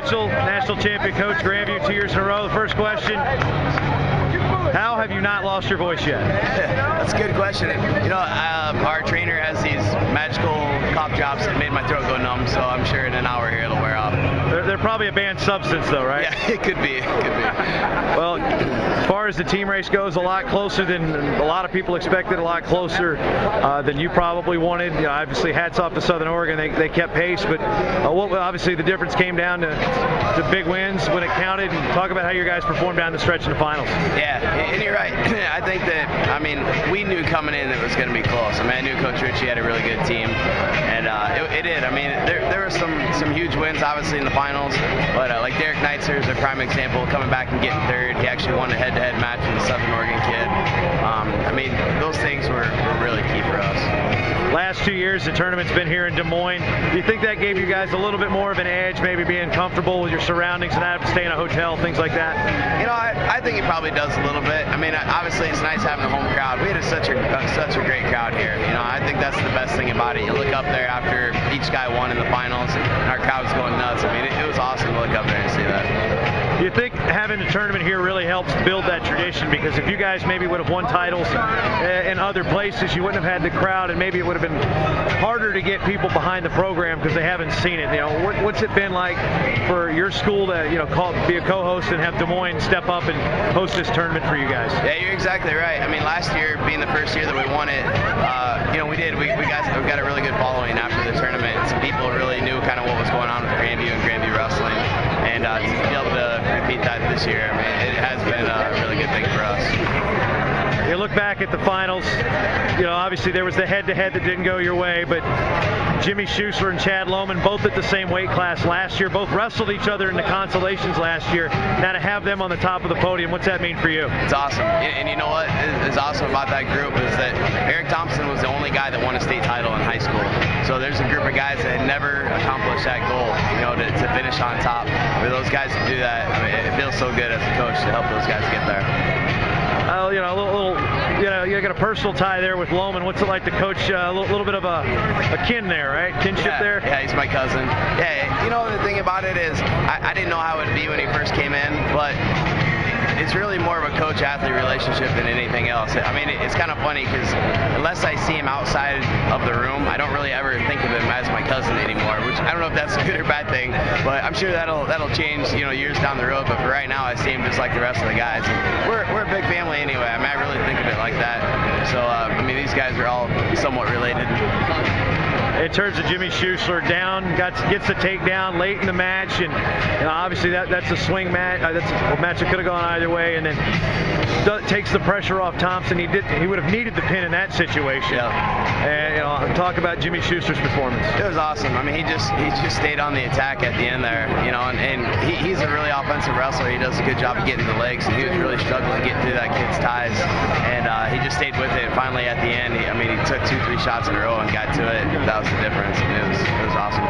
Mitchell, national champion coach, Grandview 2 years in a row. The first question, how have you not lost your voice yet? That's a good question. You know, our trainer has these magical cough drops that made my throat go numb, so I'm sure in an hour here it'll wear off. They're probably a banned substance though, right? Yeah, it could be. It could be. Well, as far as the team race goes, a lot closer than a lot of people expected, a lot closer than you probably wanted. You know, obviously, hats off to Southern Oregon. They kept pace, but obviously the difference came down to big wins when it counted. And talk about how your guys performed down the stretch in the finals. Yeah, and you're right. I think that, I mean, we knew coming in it was going to be close. I mean, I knew Coach Ritchie had a really good team, and it did. I mean, there were some huge wins, obviously, in the finals, but like Derek Neitzer is a prime example, coming back and getting third. He actually won a head-to-head match with the Southern Oregon kid. I mean, those things were really key for us. Last 2 years, the tournament's been here in Des Moines. Do you think that gave you guys a little bit more of an edge, maybe being comfortable with your surroundings and not having to stay in a hotel, things like that? You know, I think it probably does a little bit. I mean, obviously it's nice having a home crowd. We had such a great crowd here. You know, I think that's the best thing about it. You look up there after each guy won in the finals, and our crowd was going nuts. I mean, it was awesome to look up there and see that. Do you think having a tournament here really helps build that tradition? Because if you guys maybe would have won titles in other places, you wouldn't have had the crowd, and maybe it would have been harder to get people behind the program because they haven't seen it. You know, what's it been like for your school to, you know, be a co-host and have Des Moines step up and host this tournament for you guys? Yeah, you're exactly right. I mean, last year being the first year that we won it, you know, we got a really good following after the tournament. Some people really knew kind of what was going on with Grandview and Grandview wrestling, and to be able to repeat that this year, I mean, it has been a really good thing for us. You look back at the finals, you know, obviously there was the head-to-head that didn't go your way, but Jimmy Schuessler and Chad Lohman, both at the same weight class last year, both wrestled each other in the consolations last year. Now to have them on the top of the podium, what's that mean for you? It's awesome. And you know what is awesome about that group is that Eric Thompson was the only guy that won a state title in high school. So there's a group of guys that had never accomplished that goal, you know, to finish on top. For those guys to do that, I mean, it feels so good as a coach to help those guys get there. You know, a little, you know, you got a personal tie there with Lohman. What's it like to coach a little bit of a kin there, right? Kinship there? Yeah, he's my cousin. Yeah, you know, the thing about it is I didn't know how it would be when he first came in, but it's really more of a coach-athlete relationship than anything else. I mean, it's kind of funny because unless I see him outside of the room, I don't really ever think of him as my cousin anymore, which I don't know if that's a good or bad thing, but I'm sure that'll change, you know, years down the road. But for right now, I see him just like the rest of the guys. We're a big family anyway. I mean, I really think of it like that. So, I mean, these guys are all somewhat related. In terms of Jimmy Schuessler, gets the takedown late in the match, and you know, obviously that's a swing match. That's a match that could have gone either way, and then takes the pressure off Thompson. He would have needed the pin in that situation. Yeah. And you know, talk about Jimmy Schuessler's performance. It was awesome. I mean, he just stayed on the attack at the end there. You know, and he's a really offensive wrestler. He does a good job of getting the legs, and he was really struggling getting through that kid's ties, and he just stayed with it. Finally, at the end, he took 2-3 shots in a row and got to it. That was the difference. It was awesome.